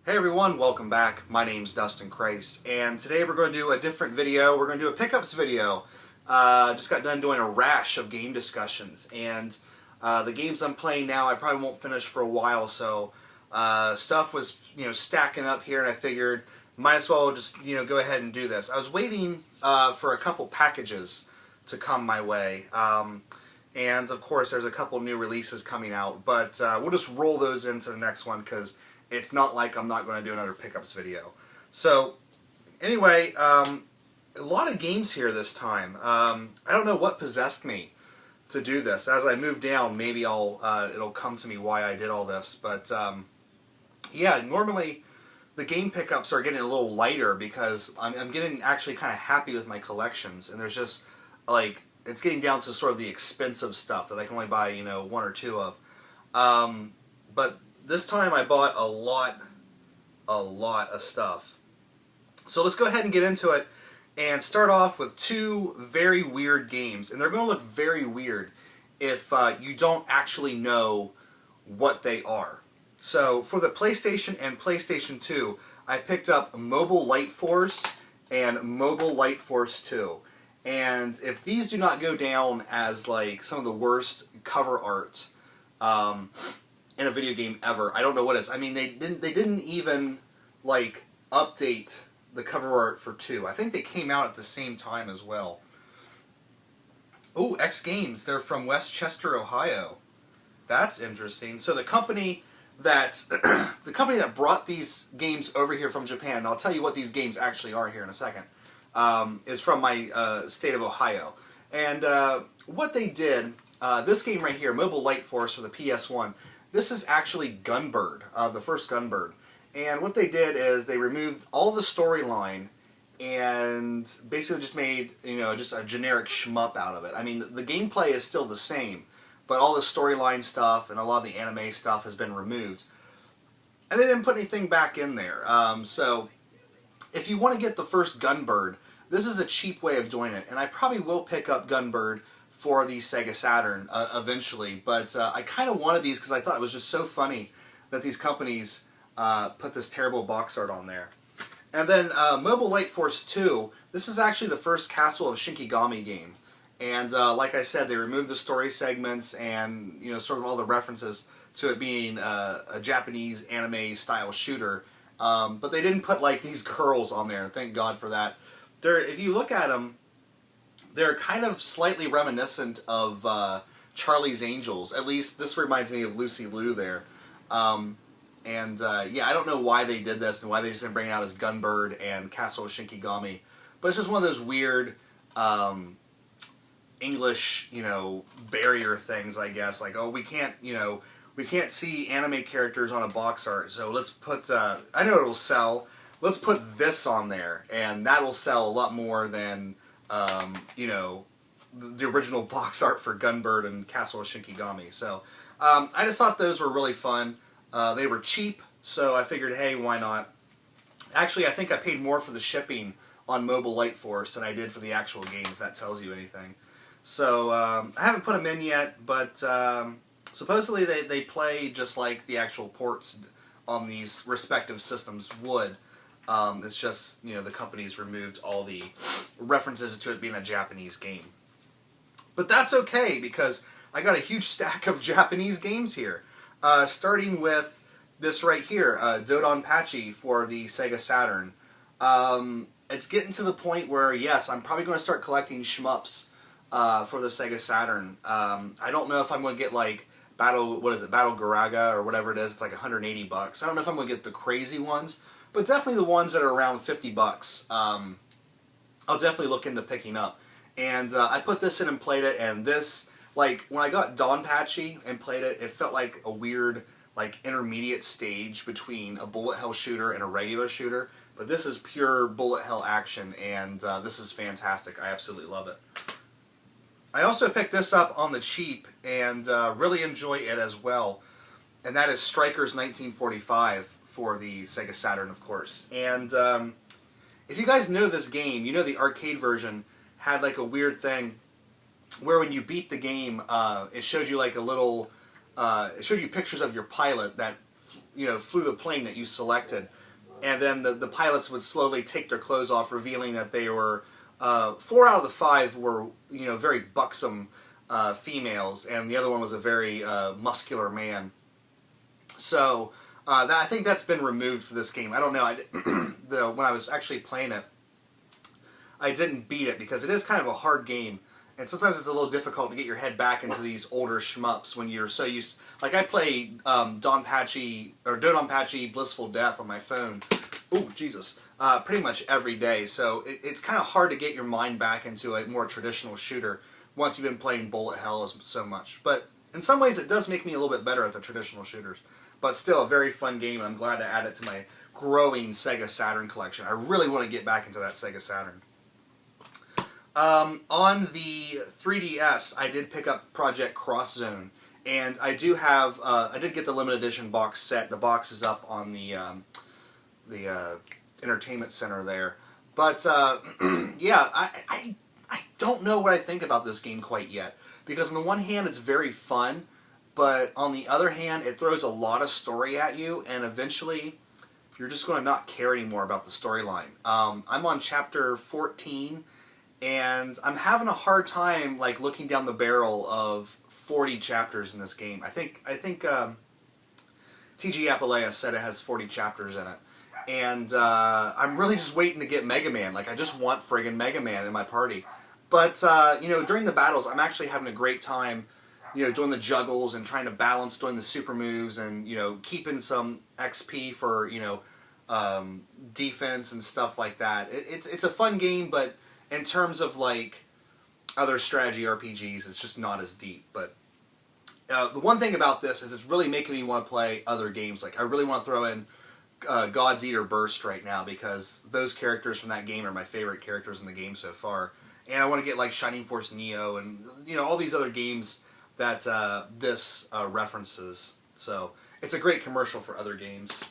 Hey everyone, welcome back. My name's Dustin Kreis, and today we're going to do a different video. We're going to do a pickups video. Just got done doing a rash of game discussions, and the games I'm playing now I probably won't finish for a while, so stuff was stacking up here, and I figured might as well just go ahead and do this. I was waiting for a couple packages to come my way, and of course there's a couple new releases coming out, but we'll just roll those into the next one because it's not like I'm not going to do another pickups video. So, anyway, a lot of games here this time. I don't know what possessed me to do this. As I move down, maybe it'll come to me why I did all this. But, yeah, normally the game pickups are getting a little lighter because I'm getting actually kind of happy with my collections. And there's just, like, it's getting down to sort of the expensive stuff that I can only buy, one or two of. But this time I bought a lot of stuff. So let's go ahead and get into it and start off with two very weird games. And they're going to look very weird if you don't actually know what they are. So for the PlayStation and PlayStation 2, I picked up Mobile Light Force and Mobile Light Force 2. And if these do not go down as like some of the worst cover art in a video game ever, I don't know what is. I mean, they didn't even like update the cover art for 2. I think they came out at the same time as well. Oh, X Games. They're from Westchester, Ohio. That's interesting. So the company that brought these games over here from Japan, and I'll tell you what these games actually are here in a second, is from my state of Ohio. And what they did, this game right here, Mobile Light Force for the PS1. This is actually Gunbird, the first Gunbird. And what they did is they removed all the storyline and basically just made, just a generic shmup out of it. I mean, the gameplay is still the same, but all the storyline stuff and a lot of the anime stuff has been removed. And they didn't put anything back in there. So, if you want to get the first Gunbird, this is a cheap way of doing it. And I probably will pick up Gunbird for the Sega Saturn eventually, but I kind of wanted these because I thought it was just so funny that these companies put this terrible box art on there. And then Mobile Light Force 2, this is actually the first Castle of Shinkigami game. And like I said, they removed the story segments and sort of all the references to it being a Japanese anime style shooter. But they didn't put like these girls on there, and thank God for that. If you look at them, they're kind of slightly reminiscent of Charlie's Angels. At least this reminds me of Lucy Liu there. Yeah, I don't know why they did this and why they just didn't bring it out as Gunbird and Castle of Shinkigami. But it's just one of those weird English, barrier things, I guess. Like, oh, we can't see anime characters on a box art, so let's put, I know it'll sell. Let's put this on there, and that'll sell a lot more than the original box art for Gunbird and Castle of Shinkigami. So, I just thought those were really fun. They were cheap, so I figured, hey, why not? Actually, I think I paid more for the shipping on Mobile Light Force than I did for the actual game, if that tells you anything. So, I haven't put them in yet, but supposedly they play just like the actual ports on these respective systems would. It's just, the company's removed all the references to it being a Japanese game. But that's okay, because I got a huge stack of Japanese games here. Starting with this right here, Dodonpachi for the Sega Saturn. It's getting to the point where, yes, I'm probably going to start collecting shmups for the Sega Saturn. I don't know if I'm going to get, like, Battle Garaga, or whatever it is. It's like $180. I don't know if I'm going to get the crazy ones, but definitely the ones that are around $50. I'll definitely look into picking up. And I put this in and played it, and this, like, when I got Donpachi and played it, it felt like a weird, like, intermediate stage between a bullet hell shooter and a regular shooter. But this is pure bullet hell action, and this is fantastic. I absolutely love it. I also picked this up on the cheap and really enjoy it as well. And that is Strikers 1945 for the Sega Saturn, of course. And if you guys know this game, the arcade version had like a weird thing where when you beat the game, it showed you like a little, it showed you pictures of your pilot that flew the plane that you selected, and then the pilots would slowly take their clothes off, revealing that they were 4 out of the 5 were very buxom females, and the other one was a very muscular man. So I think that's been removed for this game. I don't know. When I was actually playing it, I didn't beat it because it is kind of a hard game. And sometimes it's a little difficult to get your head back into these older shmups when you're so used. Like I play Dodonpachi Blissful Death on my phone. Ooh, Jesus! Pretty much every day. So it's kind of hard to get your mind back into a more traditional shooter once you've been playing Bullet Hell so much. But in some ways, it does make me a little bit better at the traditional shooters. But still, a very fun game, and I'm glad to add it to my growing Sega Saturn collection. I really want to get back into that Sega Saturn. On the 3DS, I did pick up Project Cross Zone, and I do have, I did get the limited edition box set. The box is up on the entertainment center there. But, yeah, I don't know what I think about this game quite yet. Because on the one hand, it's very fun, but on the other hand, it throws a lot of story at you, and eventually, you're just going to not care anymore about the storyline. I'm on chapter 14, and I'm having a hard time like looking down the barrel of 40 chapters in this game. I think T.G. Apalea said it has 40 chapters in it. And I'm really just waiting to get Mega Man. Like, I just want friggin' Mega Man in my party. But, during the battles, I'm actually having a great time, doing the juggles and trying to balance doing the super moves and, keeping some XP for, defense and stuff like that. It's a fun game, but in terms of, like, other strategy RPGs, it's just not as deep. But the one thing about this is it's really making me want to play other games. Like, I really want to throw in God's Eater Burst right now, because those characters from that game are my favorite characters in the game so far. And I want to get, like, Shining Force Neo and, all these other games that this references. So, it's a great commercial for other games.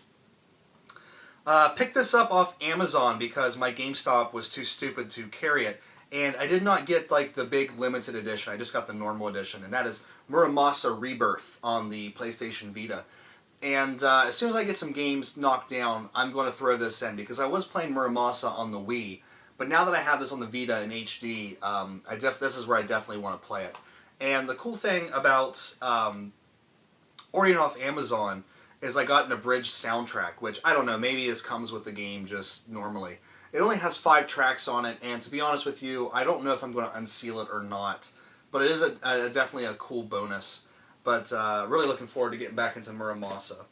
Picked this up off Amazon because my GameStop was too stupid to carry it. And I did not get, like, the big limited edition. I just got the normal edition. And that is Muramasa Rebirth on the PlayStation Vita. And as soon as I get some games knocked down, I'm going to throw this in. Because I was playing Muramasa on the Wii. But now that I have this on the Vita in HD, this is where I definitely want to play it. And the cool thing about ordering off Amazon is I got an abridged soundtrack, which, I don't know, maybe this comes with the game just normally. It only has 5 tracks on it, and to be honest with you, I don't know if I'm going to unseal it or not. But it is definitely a cool bonus. But really looking forward to getting back into Muramasa.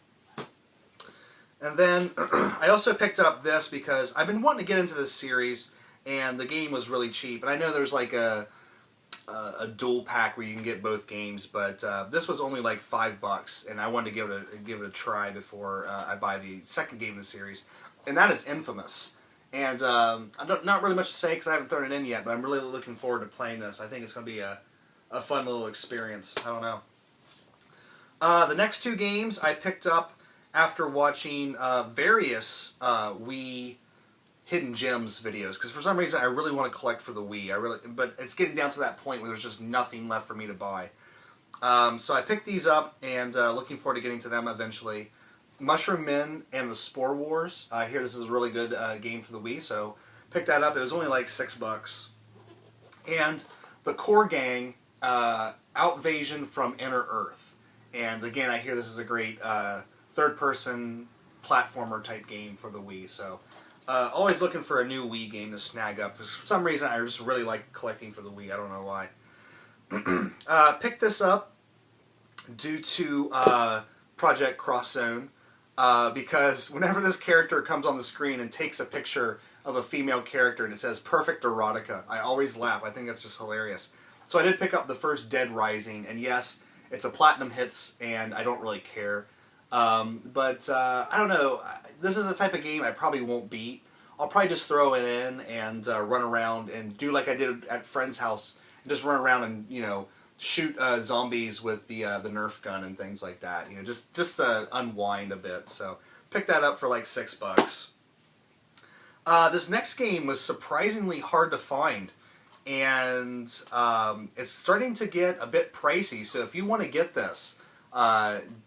And then I also picked up this because I've been wanting to get into this series, and the game was really cheap. And I know there's like a dual pack where you can get both games, but this was only like $5, and I wanted to give it a try before I buy the second game in the series, and that is Infamous. And not really much to say because I haven't thrown it in yet, but I'm really looking forward to playing this. I think it's going to be a fun little experience. I don't know. The next 2 games I picked up after watching various Wii Hidden Gems videos, because for some reason I really want to collect for the Wii. But it's getting down to that point where there's just nothing left for me to buy. So I picked these up, and looking forward to getting to them eventually. Mushroom Men and the Spore Wars. I hear this is a really good game for the Wii, so picked that up. It was only like $6. And the Core Gang Outvasion from Inner Earth. And again, I hear this is a great third-person platformer type game for the Wii, so always looking for a new Wii game to snag up, because for some reason I just really like collecting for the Wii. I don't know why. Picked this up due to Project Cross Zone, because whenever this character comes on the screen and takes a picture of a female character and it says Perfect Erotica, I always laugh. I think that's just hilarious. So I did pick up the first Dead Rising, and yes, it's a Platinum Hits, and I don't really care. But I don't know. This is a type of game I probably won't beat. I'll probably just throw it in and run around and do like I did at friend's house, and just run around and shoot zombies with the Nerf gun and things like that. Just to unwind a bit. So pick that up for like $6. This next game was surprisingly hard to find, and it's starting to get a bit pricey. So if you want to get this,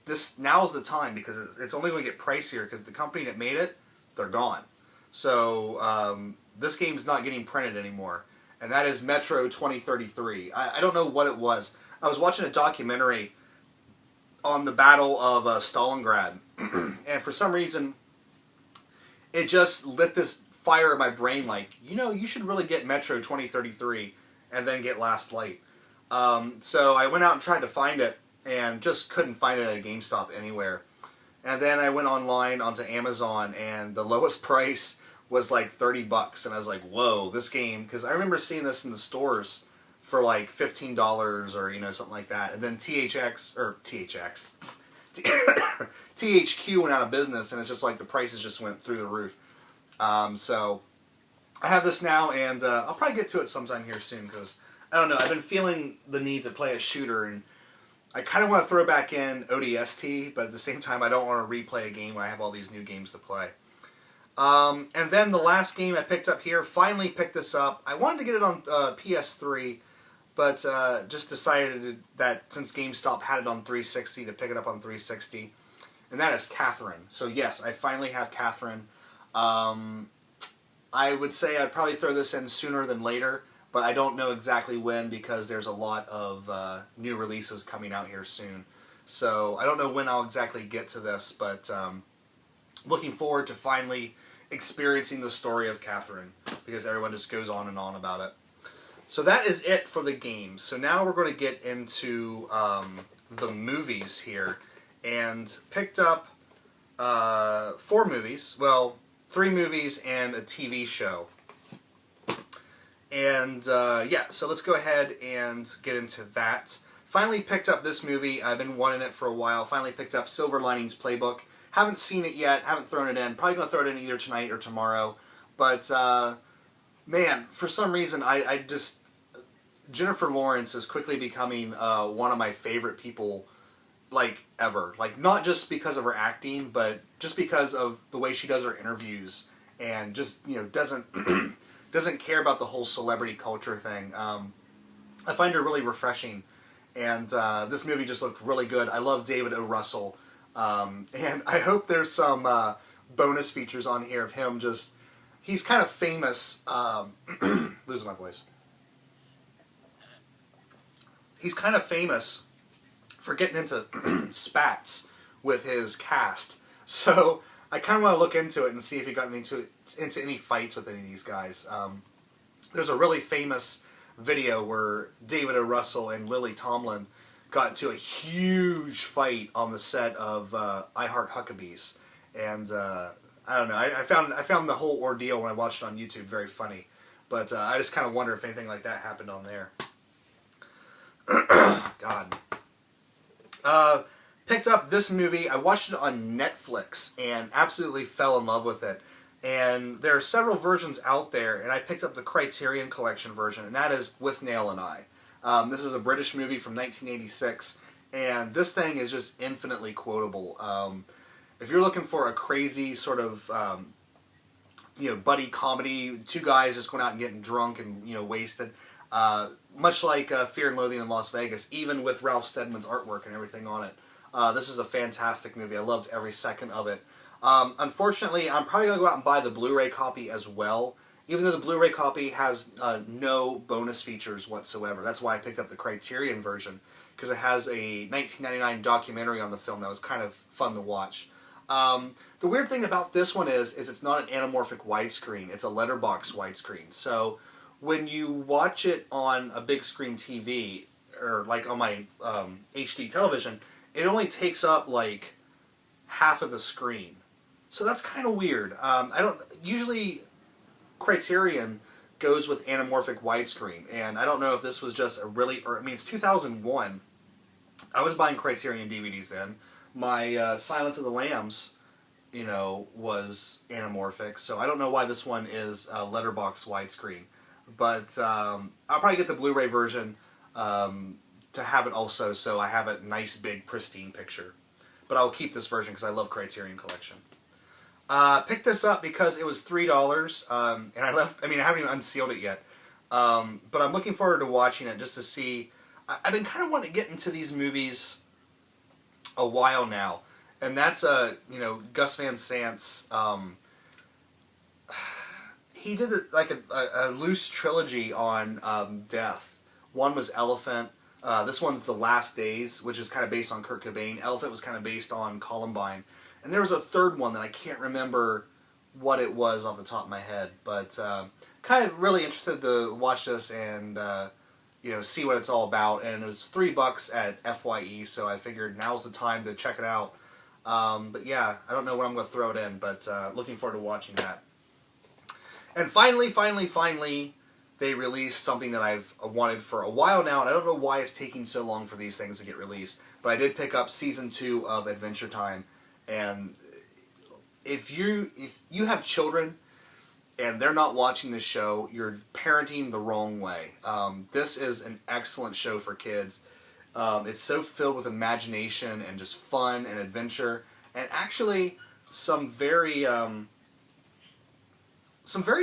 This now's the time because it's only going to get pricier because the company that made it, they're gone. So this game's not getting printed anymore, and that is Metro 2033. I don't know what it was. I was watching a documentary on the Battle of Stalingrad, and for some reason, it just lit this fire in my brain like, you should really get Metro 2033 and then get Last Light. So I went out and tried to find it and just couldn't find it at a GameStop anywhere. And then I went online onto Amazon and the lowest price was like $30, and I was like, whoa, this game, because I remember seeing this in the stores for like $15 or something like that. And then THX THQ went out of business, and it's just like the prices just went through the roof. So I have this now, and I'll probably get to it sometime here soon because I don't know. I've been feeling the need to play a shooter, and I kind of want to throw back in ODST, but at the same time, I don't want to replay a game when I have all these new games to play. And then the last game I picked up here, finally picked this up. I wanted to get it on PS3, but just decided that since GameStop had it on 360 to pick it up on 360, and that is Catherine. So yes, I finally have Catherine. I would say I'd probably throw this in sooner than later, but I don't know exactly when because there's a lot of new releases coming out here soon. So I don't know when I'll exactly get to this, but looking forward to finally experiencing the story of Catherine because everyone just goes on and on about it. So that is it for the games. So now we're going to get into the movies here, and picked up 4 movies. Well, 3 movies and a TV show. And yeah, so let's go ahead and get into that. Finally picked up this movie. I've been wanting it for a while. Finally picked up Silver Linings Playbook. Haven't seen it yet. Haven't thrown it in. Probably going to throw it in either tonight or tomorrow. But, man, for some reason, I just... Jennifer Lawrence is quickly becoming one of my favorite people, like, ever. Like, not just because of her acting, but just because of the way she does her interviews. And just, doesn't... doesn't care about the whole celebrity culture thing. I find her really refreshing. And this movie just looked really good. I love David O. Russell. And I hope there's some bonus features on here of him just... He's kind of famous... losing my voice. He's kind of famous for getting into spats with his cast. So I kind of want to look into it and see if he got into any fights with any of these guys. There's a really famous video where David O. Russell and Lily Tomlin got into a huge fight on the set of I Heart Huckabees, and I don't know. I found the whole ordeal when I watched it on YouTube very funny, but I just kind of wonder if anything like that happened on there. God. Picked up this movie. I watched it on Netflix and absolutely fell in love with it. And there are several versions out there, and I picked up the Criterion Collection version, and that is Withnail and I. This is a British movie from 1986, and this thing is just infinitely quotable. If you're looking for a crazy sort of, buddy comedy, 2 guys just going out and getting drunk and, wasted, much like Fear and Loathing in Las Vegas, even with Ralph Steadman's artwork and everything on it. This is a fantastic movie. I loved every second of it. Unfortunately, I'm probably going to go out and buy the Blu-ray copy as well, even though the Blu-ray copy has no bonus features whatsoever. That's why I picked up the Criterion version, because it has a 1999 documentary on the film that was kind of fun to watch. The weird thing about this one is it's not an anamorphic widescreen. It's a letterbox widescreen. So when you watch it on a big screen TV, or like on my HD television, it only takes up like half of the screen. So that's kind of weird. Usually Criterion goes with anamorphic widescreen, and I don't know if this was just it's 2001. I was buying Criterion DVDs then. My Silence of the Lambs, was anamorphic, so I don't know why this one is letterbox widescreen. But I'll probably get the Blu-ray version to have it also, so I have a nice, big, pristine picture. But I'll keep this version because I love Criterion Collection. Picked this up because it was $3, and I haven't even unsealed it yet. But I'm looking forward to watching it just to see. I've been kind of wanting to get into these movies a while now, and that's Gus Van Sant's. He did like a loose trilogy on death. One was Elephant. This one's The Last Days, which is kind of based on Kurt Cobain. Elephant was kind of based on Columbine. And there was a third one that I can't remember what it was off the top of my head. But kind of really interested to watch this and see what it's all about. And it was $3 at FYE, so I figured now's the time to check it out. But yeah, I don't know when I'm going to throw it in, but looking forward to watching that. And finally, they released something that I've wanted for a while now, and I don't know why it's taking so long for these things to get released, but I did pick up Season 2 of Adventure Time, and if you have children and they're not watching this show, you're parenting the wrong way. This is an excellent show for kids. It's so filled with imagination and just fun and adventure, and actually some very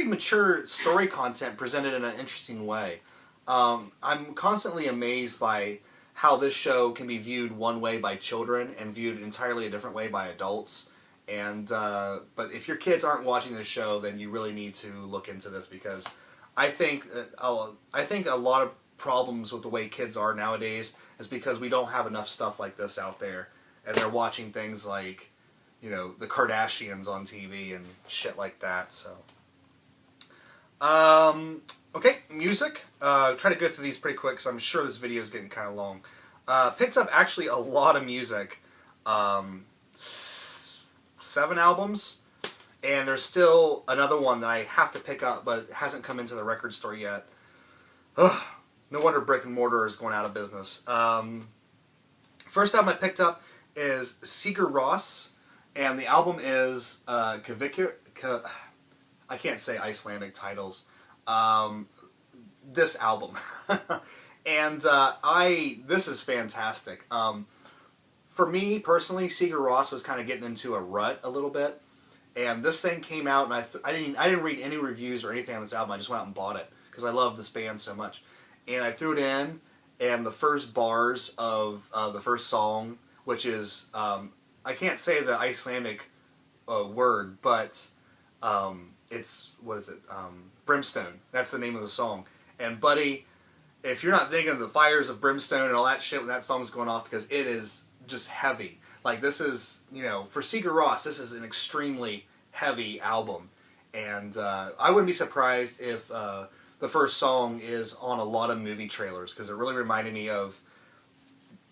mature story content presented in an interesting way. I'm constantly amazed by how this show can be viewed one way by children and viewed entirely a different way by adults. And but if your kids aren't watching this show, then you really need to look into this, because I think a lot of problems with the way kids are nowadays is because we don't have enough stuff like this out there, and they're watching things like the Kardashians on TV and shit like that. So. Okay, music. Try to go through these pretty quick, because I'm sure this video is getting kind of long. Picked up actually a lot of music. 7 albums, and there's still another one that I have to pick up, but it hasn't come into the record store yet. Ugh, no wonder brick and mortar is going out of business. First album I picked up is Sigur Rós, and the album is I can't say Icelandic titles. This album. And this is fantastic. For me, personally, Sigur Rós was kind of getting into a rut a little bit. And this thing came out, and I didn't read any reviews or anything on this album. I just went out and bought it, because I love this band so much. And I threw it in, and the first bars of the first song, which is, I can't say the Icelandic word, but it's, what is it, Brimstone. That's the name of the song. And buddy, if you're not thinking of the fires of brimstone and all that shit when that song's going off, because it is just heavy. Like, this is, for Sigur Rós, this is an extremely heavy album. And I wouldn't be surprised if the first song is on a lot of movie trailers, because it really reminded me of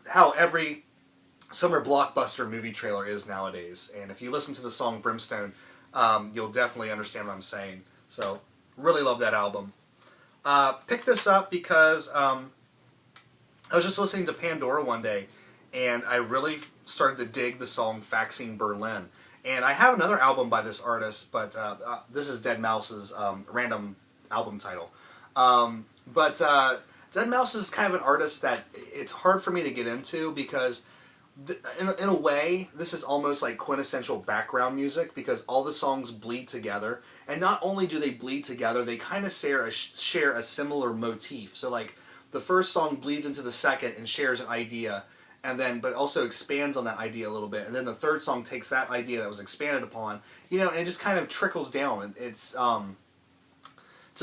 how every summer blockbuster movie trailer is nowadays. And if you listen to the song Brimstone, you'll definitely understand what I'm saying. So, really love that album. Picked this up because I was just listening to Pandora one day, and I really started to dig the song Faxing Berlin. And I have another album by this artist, but this is Deadmau5's random album title. But Deadmau5 is kind of an artist that it's hard for me to get into, because in a way, this is almost like quintessential background music, because all the songs bleed together. And not only do they bleed together, they kind of share a similar motif. So like, the first song bleeds into the second and shares an idea, and then but also expands on that idea a little bit. And then the third song takes that idea that was expanded upon, and it just kind of trickles down. It's a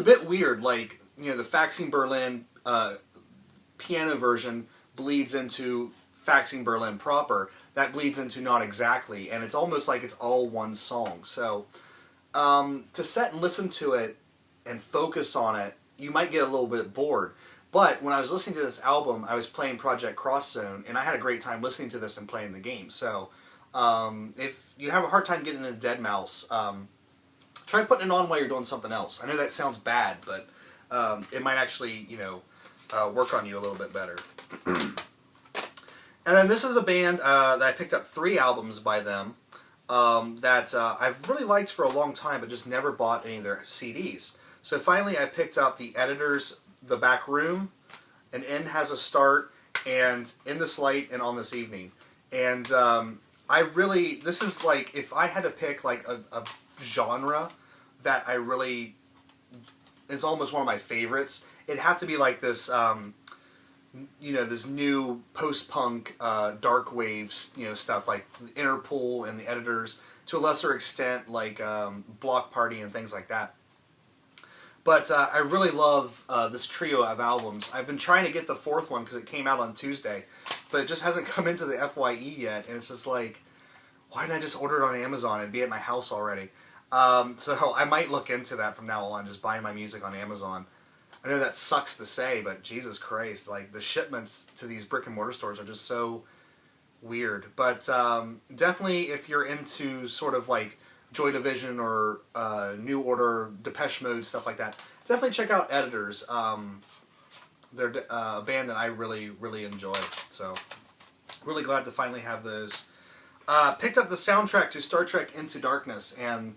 bit weird. Like, the Faxing Berlin piano version bleeds into Faxing Berlin proper. That bleeds into Not Exactly, and it's almost like it's all one song. So to sit and listen to it and focus on it, you might get a little bit bored. But when I was listening to this album, I was playing Project Cross Zone, and I had a great time listening to this and playing the game. So if you have a hard time getting into Deadmau5, try putting it on while you're doing something else. I know that sounds bad, but it might actually, work on you a little bit better. And then this is a band that I picked up 3 albums by them that I've really liked for a long time, but just never bought any of their CDs. So finally I picked up The Editors, The Back Room, An End Has a Start, and In This Light and On This Evening. And this is like, if I had to pick like a genre that I really is almost one of my favorites, it'd have to be like this this new post-punk, dark waves, stuff like Interpol and the Editors, to a lesser extent like Block Party and things like that. But I really love this trio of albums. I've been trying to get the fourth one because it came out on Tuesday, but it just hasn't come into the FYE yet, and it's just like, why didn't I just order it on Amazon? It'd be at my house already. So I might look into that from now on, just buying my music on Amazon. I know that sucks to say, but Jesus Christ, like the shipments to these brick and mortar stores are just so weird. But definitely if you're into sort of like Joy Division or New Order, Depeche Mode, stuff like that, definitely check out Editors. They're a band that I really, really enjoy. So really glad to finally have those. Picked up the soundtrack to Star Trek Into Darkness, and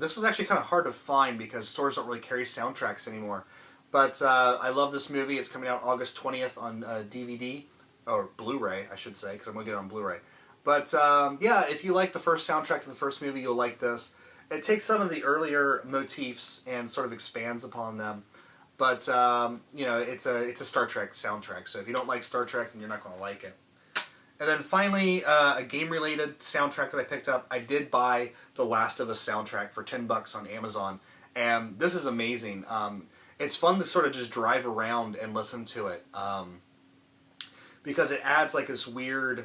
this was actually kind of hard to find because stores don't really carry soundtracks anymore. But I love this movie. It's coming out August 20th on DVD, or Blu-ray, I should say, because I'm going to get it on Blu-ray. But yeah, if you like the first soundtrack to the first movie, you'll like this. It takes some of the earlier motifs and sort of expands upon them. But, it's a Star Trek soundtrack, so if you don't like Star Trek, then you're not going to like it. And then finally, a game-related soundtrack that I picked up. I did buy The Last of Us soundtrack for $10 on Amazon, and this is amazing. It's fun to sort of just drive around and listen to it, because it adds like this weird,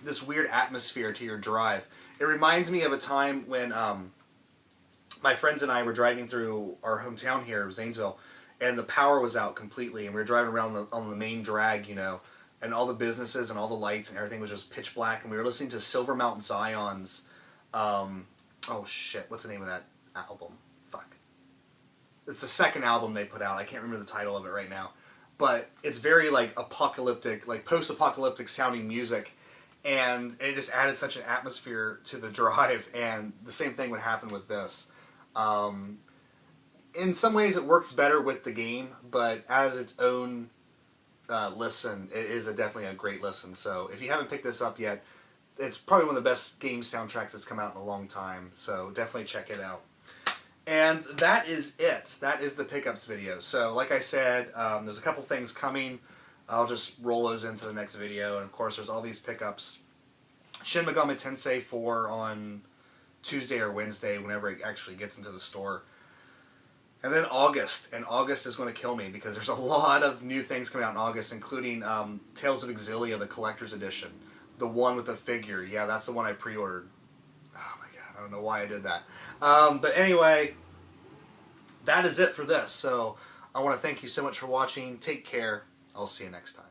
this weird atmosphere to your drive. It reminds me of a time when my friends and I were driving through our hometown here, Zanesville, and the power was out completely, and we were driving around on the main drag, and all the businesses and all the lights and everything was just pitch black, and we were listening to Silver Mountain Zion's, oh shit, what's the name of that album? Fuck. It's the second album they put out. I can't remember the title of it right now. But it's very, like, apocalyptic, like, post-apocalyptic sounding music, and it just added such an atmosphere to the drive, and the same thing would happen with this. In some ways it works better with the game, but as its own listen, it is definitely a great listen. So if you haven't picked this up yet, it's probably one of the best game soundtracks that's come out in a long time. So definitely check it out. And that is it. That is the pickups video. So like I said, there's a couple things coming. I'll just roll those into the next video. And of course there's all these pickups. Shin Megami Tensei 4 on Tuesday or Wednesday, whenever it actually gets into the store. And then August, and August is going to kill me because there's a lot of new things coming out in August, including Tales of Exilia, the Collector's Edition. The one with the figure. Yeah, that's the one I pre-ordered. Oh my god, I don't know why I did that. But anyway, that is it for this. So I want to thank you so much for watching. Take care. I'll see you next time.